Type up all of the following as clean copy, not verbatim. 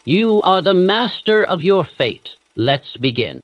You are the master of your fate. Let's begin.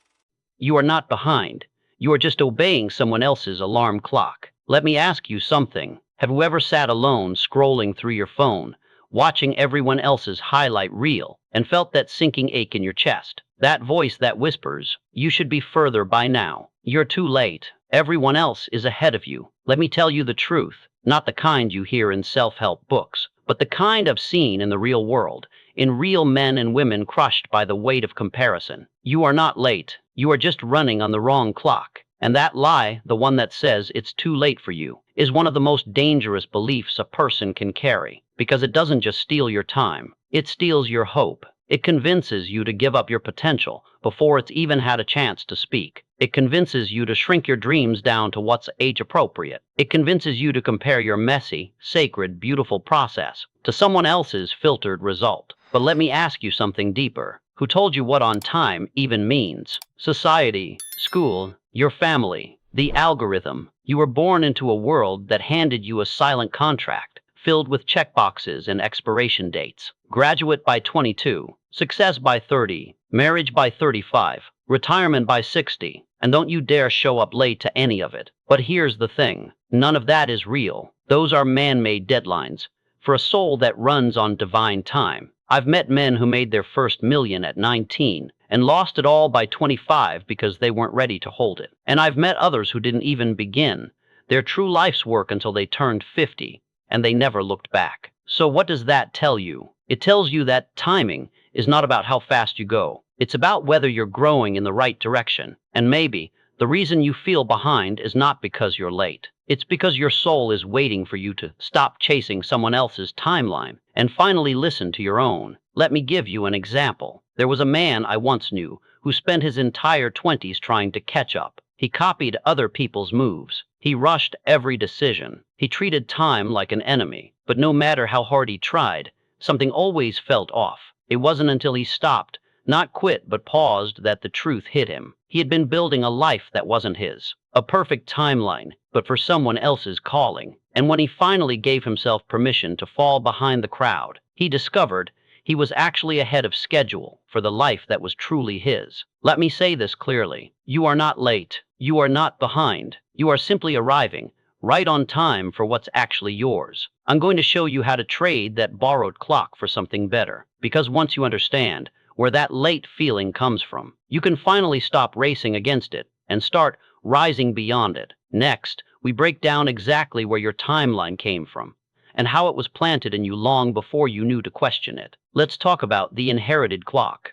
You are not behind. You are just obeying someone else's alarm clock. Let me ask you something. Have you ever sat alone scrolling through your phone, watching everyone else's highlight reel, and felt that sinking ache in your chest? That voice that whispers, you should be further by now. You're too late. Everyone else is ahead of you. Let me tell you the truth, not the kind you hear in self-help books, but the kind I've seen in the real world, in real men and women crushed by the weight of comparison. You are not late. You are just running on the wrong clock. And that lie, the one that says it's too late for you, is one of the most dangerous beliefs a person can carry, because it doesn't just steal your time, it steals your hope. It convinces you to give up your potential before it's even had a chance to speak. It convinces you to shrink your dreams down to what's age appropriate. It convinces you to compare your messy, sacred, beautiful process to someone else's filtered result. But let me ask you something deeper. Who told you what on time even means? Society, school, your family, the algorithm. You were born into a world that handed you a silent contract filled with checkboxes and expiration dates. Graduate by 22, success by 30, marriage by 35, retirement by 60, and don't you dare show up late to any of it. But here's the thing, none of that is real. Those are man-made deadlines for a soul that runs on divine time. I've met men who made their first million at 19 and lost it all by 25 because they weren't ready to hold it. And I've met others who didn't even begin their true life's work until they turned 50, and they never looked back. So what does that tell you? It tells you that timing is not about how fast you go. It's about whether you're growing in the right direction. And maybe the reason you feel behind is not because you're late. It's because your soul is waiting for you to stop chasing someone else's timeline and finally listen to your own. Let me give you an example. There was a man I once knew who spent his entire 20s trying to catch up. He copied other people's moves. He rushed every decision. He treated time like an enemy. But no matter how hard he tried, something always felt off. It wasn't until he stopped, not quit but paused, that the truth hit him. He had been building a life that wasn't his, a perfect timeline, but for someone else's calling. And when he finally gave himself permission to fall behind the crowd, he discovered he was actually ahead of schedule for the life that was truly his. Let me say this clearly. You are not late. You are not behind. You are simply arriving right on time for what's actually yours. I'm going to show you how to trade that borrowed clock for something better, because once you understand where that late feeling comes from, you can finally stop racing against it and start rising beyond it. Next, we break down exactly where your timeline came from and how it was planted in you long before you knew to question it. Let's talk about the inherited clock.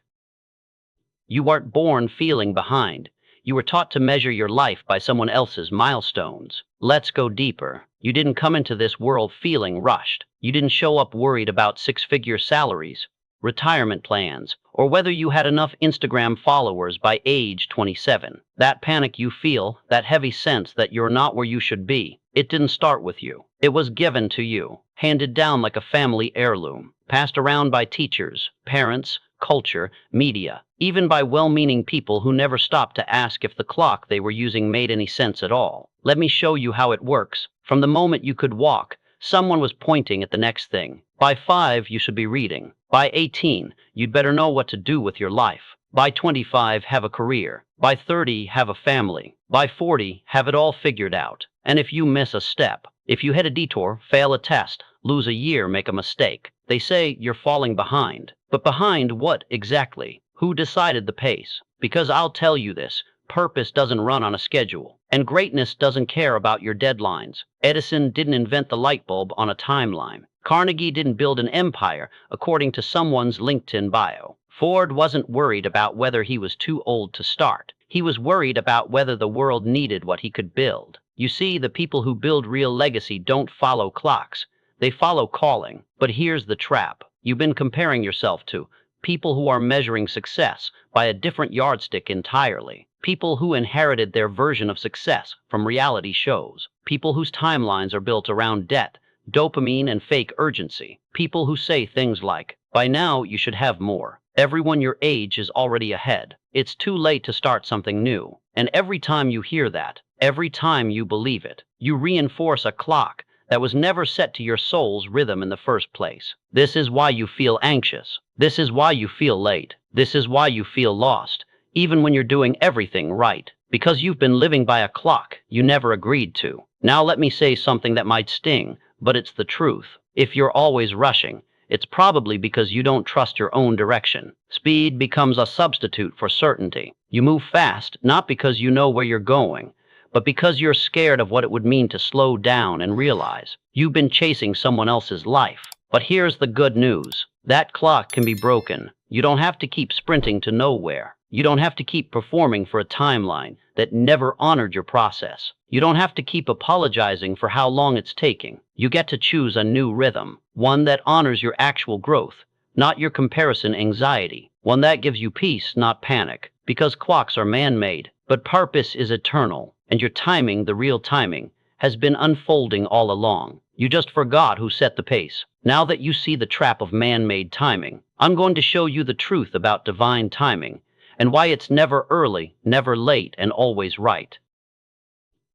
You weren't born feeling behind. You were taught to measure your life by someone else's milestones. Let's go deeper. You didn't come into this world feeling rushed. You didn't show up worried about six-figure salaries, retirement plans, or whether you had enough Instagram followers by age 27. That panic you feel, that heavy sense that you're not where you should be, it didn't start with you. It was given to you, handed down like a family heirloom, passed around by teachers, parents, culture, media, even by well-meaning people who never stopped to ask if the clock they were using made any sense at all. Let me show you how it works. From the moment you could walk, someone was pointing at the next thing. By 5, you should be reading. By 18, you'd better know what to do with your life. By 25, have a career. By 30, have a family. By 40, have it all figured out. And if you miss a step, if you hit a detour, fail a test, lose a year, make a mistake, they say you're falling behind. But behind what exactly? Who decided the pace? Because I'll tell you this, purpose doesn't run on a schedule, and greatness doesn't care about your deadlines. Edison didn't invent the light bulb on a timeline. Carnegie didn't build an empire according to someone's LinkedIn bio. Ford wasn't worried about whether he was too old to start. He was worried about whether the world needed what he could build. You see, the people who build real legacy don't follow clocks. They follow calling. But here's the trap. You've been comparing yourself to people who are measuring success by a different yardstick entirely. People who inherited their version of success from reality shows. People whose timelines are built around debt, dopamine, and fake urgency. People who say things like, by now you should have more. Everyone your age is already ahead. It's too late to start something new. And every time you hear that, every time you believe it, you reinforce a clock that was never set to your soul's rhythm in the first place. This is why you feel anxious. This is why you feel late. This is why you feel lost, even when you're doing everything right, because you've been living by a clock you never agreed to. Now let me say something that might sting, but it's the truth. If you're always rushing, it's probably because you don't trust your own direction. Speed becomes a substitute for certainty. You move fast, not because you know where you're going, but because you're scared of what it would mean to slow down and realize you've been chasing someone else's life. But here's the good news. That clock can be broken. You don't have to keep sprinting to nowhere. You don't have to keep performing for a timeline that never honored your process. You don't have to keep apologizing for how long it's taking. You get to choose a new rhythm, one that honors your actual growth, not your comparison anxiety, one that gives you peace, not panic, because clocks are man-made, but purpose is eternal, and your timing, the real timing, has been unfolding all along. You just forgot who set the pace. Now that you see the trap of man-made timing, I'm going to show you the truth about divine timing and why it's never early, never late, and always right.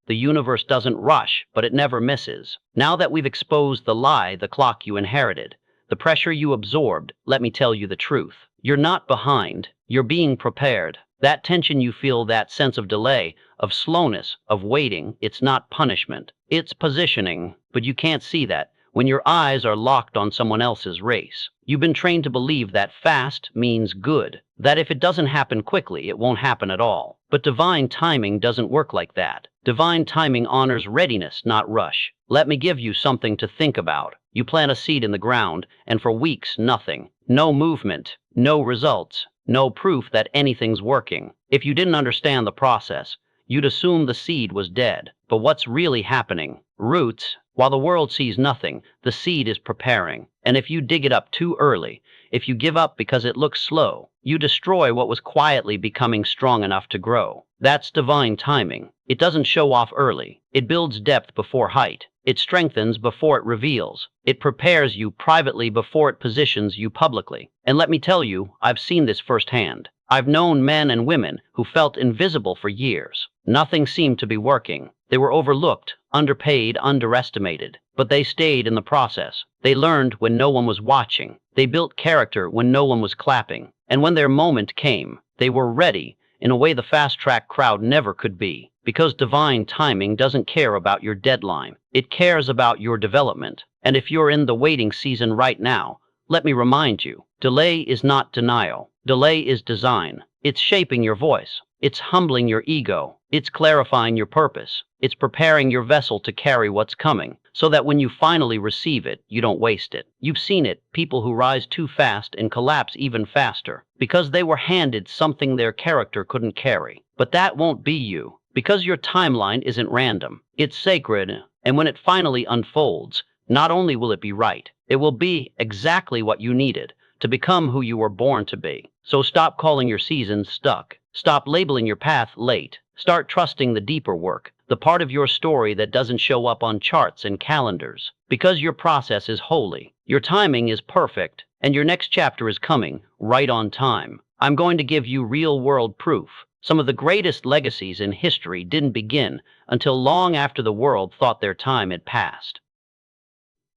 The universe doesn't rush, but it never misses. Now that we've exposed the lie, the clock you inherited, the pressure you absorbed, let me tell you the truth. You're not behind. You're being prepared. That tension you feel, that sense of delay, of slowness, of waiting, it's not punishment. It's positioning. But you can't see that when your eyes are locked on someone else's race. You've been trained to believe that fast means good, that if it doesn't happen quickly, it won't happen at all. But divine timing doesn't work like that. Divine timing honors readiness, not rush. Let me give you something to think about. You plant a seed in the ground, and for weeks, nothing. No movement, no results, no proof that anything's working. If you didn't understand the process, you'd assume the seed was dead. But what's really happening? Roots. While the world sees nothing, the seed is preparing. And if you dig it up too early, if you give up because it looks slow, you destroy what was quietly becoming strong enough to grow. That's divine timing. It doesn't show off early. It builds depth before height. It strengthens before it reveals. It prepares you privately before it positions you publicly. And let me tell you, I've seen this firsthand. I've known men and women who felt invisible for years. Nothing seemed to be working. They were overlooked, underpaid, underestimated. But they stayed in the process. They learned when no one was watching. They built character when no one was clapping. And when their moment came, they were ready in a way the fast-track crowd never could be. Because divine timing doesn't care about your deadline. It cares about your development. And if you're in the waiting season right now, let me remind you, delay is not denial. Delay is design. It's shaping your voice. It's humbling your ego. It's clarifying your purpose. It's preparing your vessel to carry what's coming, so that when you finally receive it, you don't waste it. You've seen it, people who rise too fast and collapse even faster, because they were handed something their character couldn't carry. But that won't be you, because your timeline isn't random. It's sacred, and when it finally unfolds, not only will it be right, it will be exactly what you needed to become who you were born to be. So stop calling your seasons stuck. Stop labeling your path late. Start trusting the deeper work, the part of your story that doesn't show up on charts and calendars. Because your process is holy, your timing is perfect, and your next chapter is coming right on time. I'm going to give you real-world proof. Some of the greatest legacies in history didn't begin until long after the world thought their time had passed.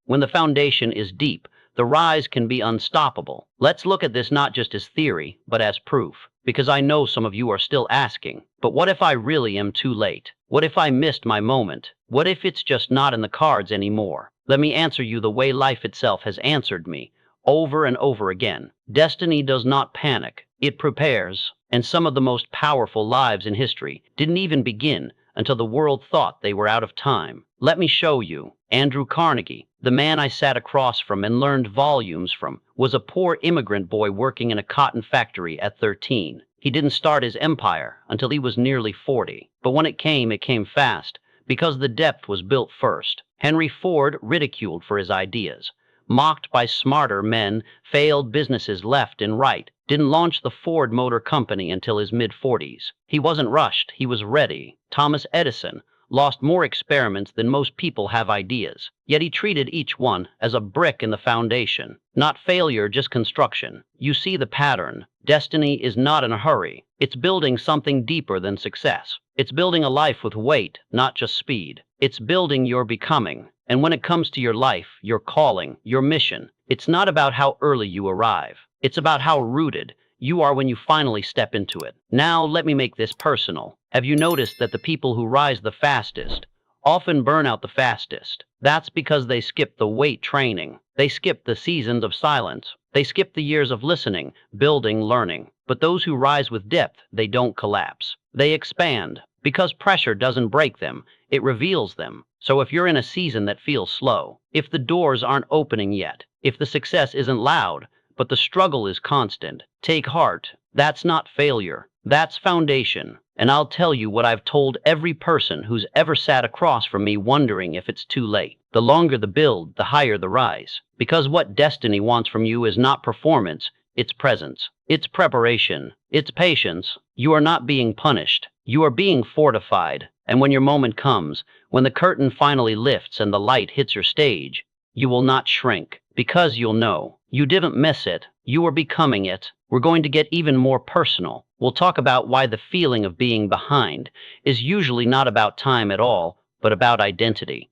When the foundation is deep, the rise can be unstoppable. Let's look at this not just as theory, but as proof. Because I know some of you are still asking, but what if I really am too late? What if I missed my moment? What if it's just not in the cards anymore? Let me answer you the way life itself has answered me, over and over again. Destiny does not panic. It prepares. And some of the most powerful lives in history didn't even begin until the world thought they were out of time. Let me show you. Andrew Carnegie, the man I sat across from and learned volumes from, was a poor immigrant boy working in a cotton factory at 13. He didn't start his empire until he was nearly 40. But when it came fast, because the depth was built first. Henry Ford, ridiculed for his ideas, mocked by smarter men, failed businesses left and right, didn't launch the Ford Motor Company until his mid-40s. He wasn't rushed, he was ready. Thomas Edison lost more experiments than most people have ideas, yet he treated each one as a brick in the foundation. Not failure, just construction. You see the pattern. Destiny is not in a hurry. It's building something deeper than success. It's building a life with weight, not just speed. It's building your becoming. And when it comes to your life, your calling, your mission, it's not about how early you arrive. It's about how rooted you are when you finally step into it. Now, let me make this personal. Have you noticed that the people who rise the fastest often burn out the fastest? That's because they skip the weight training. They skip the seasons of silence. They skip the years of listening, building, learning. But those who rise with depth, they don't collapse. They expand. Because pressure doesn't break them, it reveals them. So if you're in a season that feels slow, if the doors aren't opening yet, if the success isn't loud, but the struggle is constant, take heart. That's not failure. That's foundation. And I'll tell you what I've told every person who's ever sat across from me wondering if it's too late. The longer the build, the higher the rise. Because what destiny wants from you is not performance, it's presence. It's preparation. It's patience. You are not being punished. You are being fortified. And when your moment comes, when the curtain finally lifts and the light hits your stage, you will not shrink, because you'll know you didn't miss it. You are becoming it. We're going to get even more personal. We'll talk about why the feeling of being behind is usually not about time at all, but about identity.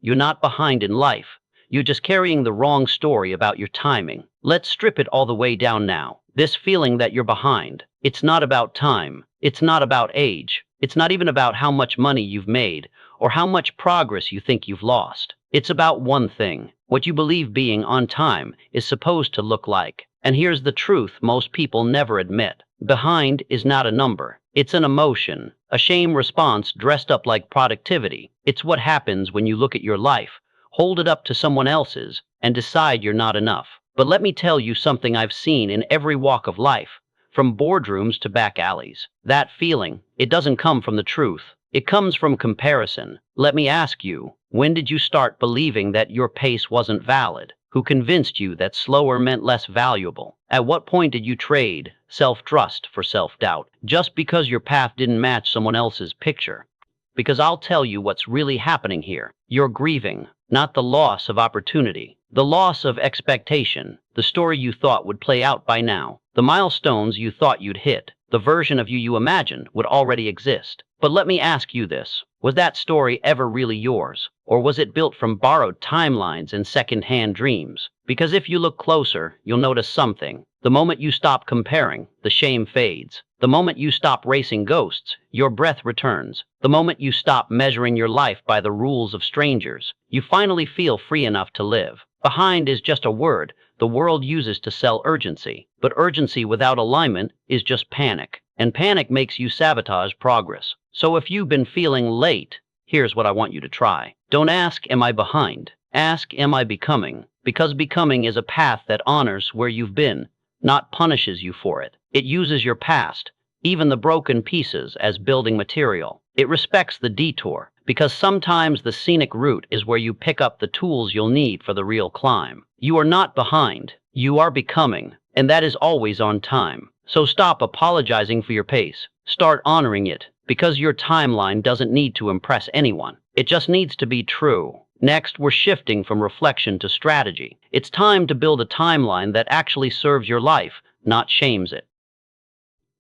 You're not behind in life. You're just carrying the wrong story about your timing. Let's strip it all the way down now. This feeling that you're behind, it's not about time. It's not about age. It's not even about how much money you've made or how much progress you think you've lost. It's about one thing, what you believe being on time is supposed to look like. And here's the truth most people never admit. Behind is not a number. It's an emotion, a shame response dressed up like productivity. It's what happens when you look at your life, hold it up to someone else's, and decide you're not enough. But let me tell you something I've seen in every walk of life, from boardrooms to back alleys. That feeling, it doesn't come from the truth. It comes from comparison. Let me ask you, when did you start believing that your pace wasn't valid? Who convinced you that slower meant less valuable? At what point did you trade self-trust for self-doubt just because your path didn't match someone else's picture? Because I'll tell you what's really happening here. You're grieving, not the loss of opportunity, the loss of expectation, the story you thought would play out by now, the milestones you thought you'd hit, the version of you imagined would already exist. But let me ask you this. Was that story ever really yours? Or was it built from borrowed timelines and second-hand dreams? Because if you look closer, you'll notice something. The moment you stop comparing, the shame fades. The moment you stop racing ghosts, your breath returns. The moment you stop measuring your life by the rules of strangers, you finally feel free enough to live. Behind is just a word the world uses to sell urgency. But urgency without alignment is just panic. And panic makes you sabotage progress. So if you've been feeling late, here's what I want you to try. Don't ask, am I behind? Ask, am I becoming? Because becoming is a path that honors where you've been, not punishes you for it. It uses your past, even the broken pieces, as building material. It respects the detour, because sometimes the scenic route is where you pick up the tools you'll need for the real climb. You are not behind. You are becoming, and that is always on time. So stop apologizing for your pace. Start honoring it, because your timeline doesn't need to impress anyone. It just needs to be true. Next, we're shifting from reflection to strategy. It's time to build a timeline that actually serves your life, not shames it.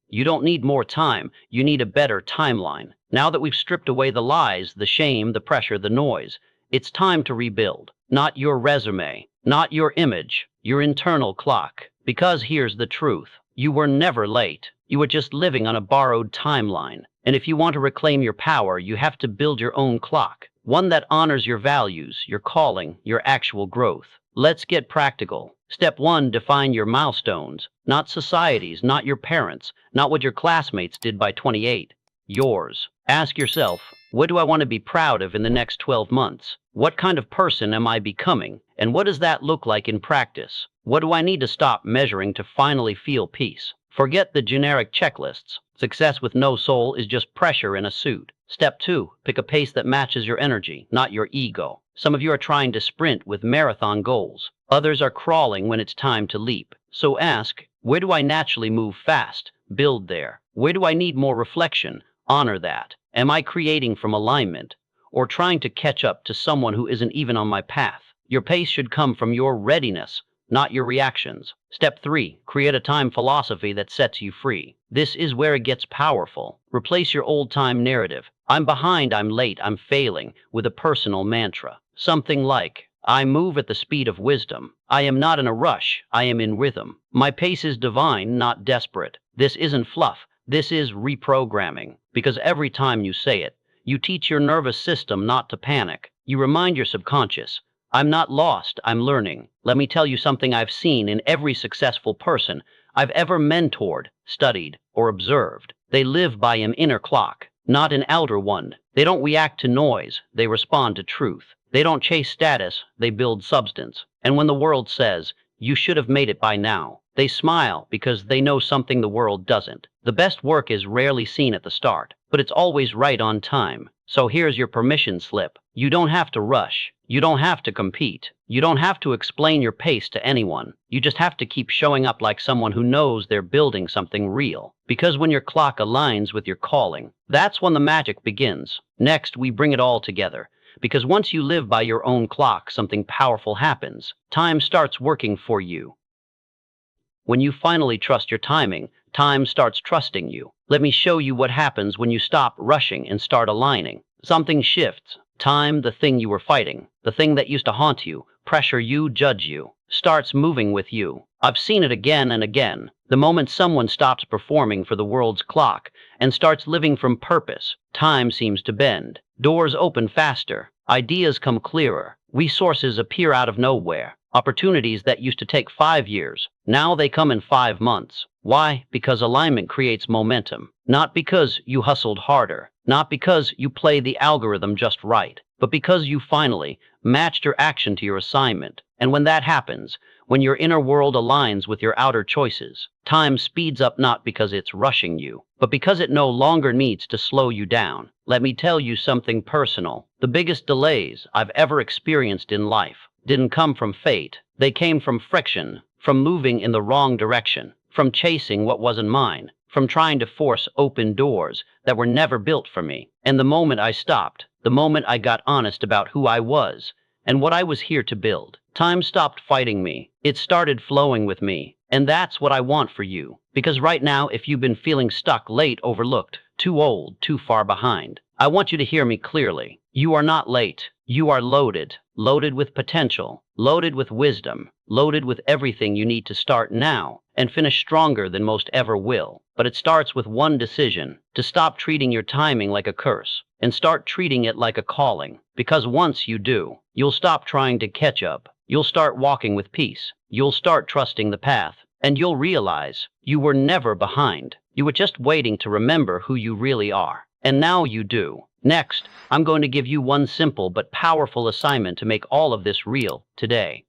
You don't need more time, you need a better timeline. Now that we've stripped away the lies, the shame, the pressure, the noise, it's time to rebuild. Not your resume, not your image, your internal clock. Because here's the truth. You were never late. You were just living on a borrowed timeline. And if you want to reclaim your power, you have to build your own clock. One that honors your values, your calling, your actual growth. Let's get practical. Step 1, define your milestones. Not society's, not your parents', not what your classmates did by 28. Yours. Ask yourself, what do I want to be proud of in the next 12 months? What kind of person am I becoming? And what does that look like in practice? What do I need to stop measuring to finally feel peace? Forget the generic checklists. Success with no soul is just pressure in a suit. Step 2, pick a pace that matches your energy, not your ego. Some of you are trying to sprint with marathon goals. Others are crawling when it's time to leap. So ask, where do I naturally move fast? Build there. Where do I need more reflection? Honor that. Am I creating from alignment, or trying to catch up to someone who isn't even on my path? Your pace should come from your readiness, not your reactions. Step 3, create a time philosophy that sets you free. This is where it gets powerful. Replace your old time narrative. I'm behind, I'm late, I'm failing, with a personal mantra. Something like, I move at the speed of wisdom. I am not in a rush, I am in rhythm. My pace is divine, not desperate. This isn't fluff, this is reprogramming. Because every time you say it, you teach your nervous system not to panic. You remind your subconscious, I'm not lost, I'm learning. Let me tell you something I've seen in every successful person I've ever mentored, studied, or observed. They live by an inner clock, not an outer one. They don't react to noise, they respond to truth. They don't chase status, they build substance. And when the world says, you should have made it by now, they smile because they know something the world doesn't. The best work is rarely seen at the start, but it's always right on time. So here's your permission slip. You don't have to rush. You don't have to compete. You don't have to explain your pace to anyone. You just have to keep showing up like someone who knows they're building something real. Because when your clock aligns with your calling, that's when the magic begins. Next, we bring it all together. Because once you live by your own clock, something powerful happens. Time starts working for you. When you finally trust your timing, time starts trusting you. Let me show you what happens when you stop rushing and start aligning. Something shifts. Time, the thing you were fighting, the thing that used to haunt you, pressure you, judge you, starts moving with you. I've seen it again and again. The moment someone stops performing for the world's clock and starts living from purpose, time seems to bend. Doors open faster. Ideas come clearer. Resources appear out of nowhere. Opportunities that used to take 5 years, now they come in 5 months. Why? Because alignment creates momentum. Not because you hustled harder, not because you play the algorithm just right, but because you finally matched your action to your assignment. And when that happens, when your inner world aligns with your outer choices, time speeds up not because it's rushing you, but because it no longer needs to slow you down. Let me tell you something personal. The biggest delays I've ever experienced in life didn't come from fate. They came from friction, from moving in the wrong direction, from chasing what wasn't mine, from trying to force open doors that were never built for me. And the moment I stopped, the moment I got honest about who I was and what I was here to build, time stopped fighting me. It started flowing with me. And that's what I want for you. Because right now, if you've been feeling stuck, late, overlooked, too old, too far behind, I want you to hear me clearly. You are not late. You are loaded. Loaded with potential, loaded with wisdom, loaded with everything you need to start now and finish stronger than most ever will. But it starts with one decision: to stop treating your timing like a curse and start treating it like a calling. Because once you do, you'll stop trying to catch up. You'll start walking with peace. You'll start trusting the path, and you'll realize you were never behind. You were just waiting to remember who you really are. And now you do. Next, I'm going to give you one simple but powerful assignment to make all of this real today.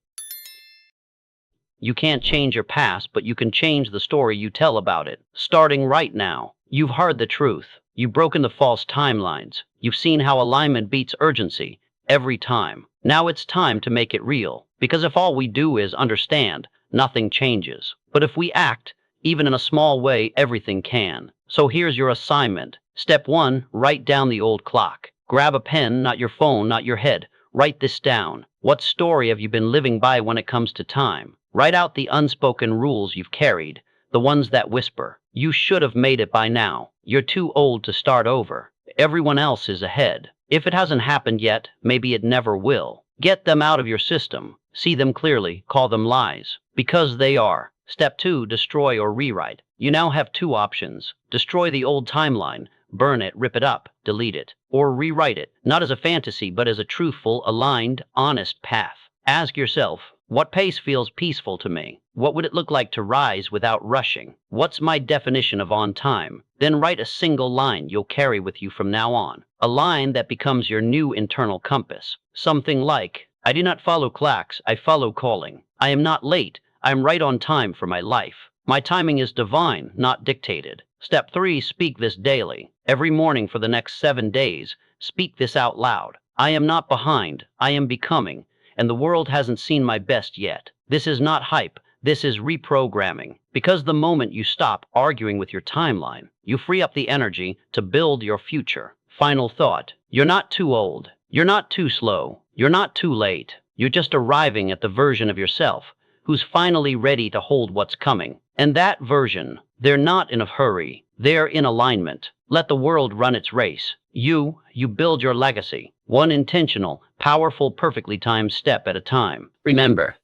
You can't change your past, but you can change the story you tell about it. Starting right now, you've heard the truth. You've broken the false timelines. You've seen how alignment beats urgency every time. Now it's time to make it real. Because if all we do is understand, nothing changes. But if we act, even in a small way, everything can. So here's your assignment. Step 1, write down the old clock. Grab a pen, not your phone, not your head. Write this down. What story have you been living by when it comes to time? Write out the unspoken rules you've carried, the ones that whisper, you should have made it by now. You're too old to start over. Everyone else is ahead. If it hasn't happened yet, maybe it never will. Get them out of your system. See them clearly. Call them lies. Because they are. Step 2, destroy or rewrite. You now have 2 options. Destroy the old timeline. Burn it, rip it up, delete it, or rewrite it, not as a fantasy, but as a truthful, aligned, honest path. Ask yourself, what pace feels peaceful to me? What would it look like to rise without rushing? What's my definition of on time? Then write a single line you'll carry with you from now on. A line that becomes your new internal compass. Something like, I do not follow clocks, I follow calling. I am not late, I am right on time for my life. My timing is divine, not dictated. Step 3, speak this daily. Every morning for the next 7 days, speak this out loud. I am not behind, I am becoming, and the world hasn't seen my best yet. This is not hype, this is reprogramming. Because the moment you stop arguing with your timeline, you free up the energy to build your future. Final thought, you're not too old, you're not too slow, you're not too late. You're just arriving at the version of yourself who's finally ready to hold what's coming. And that version, they're not in a hurry, they're in alignment. Let the world run its race. You build your legacy, one intentional, powerful, perfectly timed step at a time. Remember,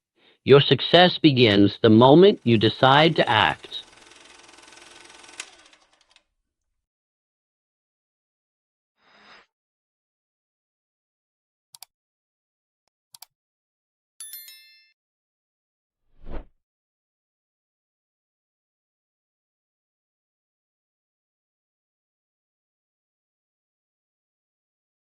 your success begins the moment you decide to act.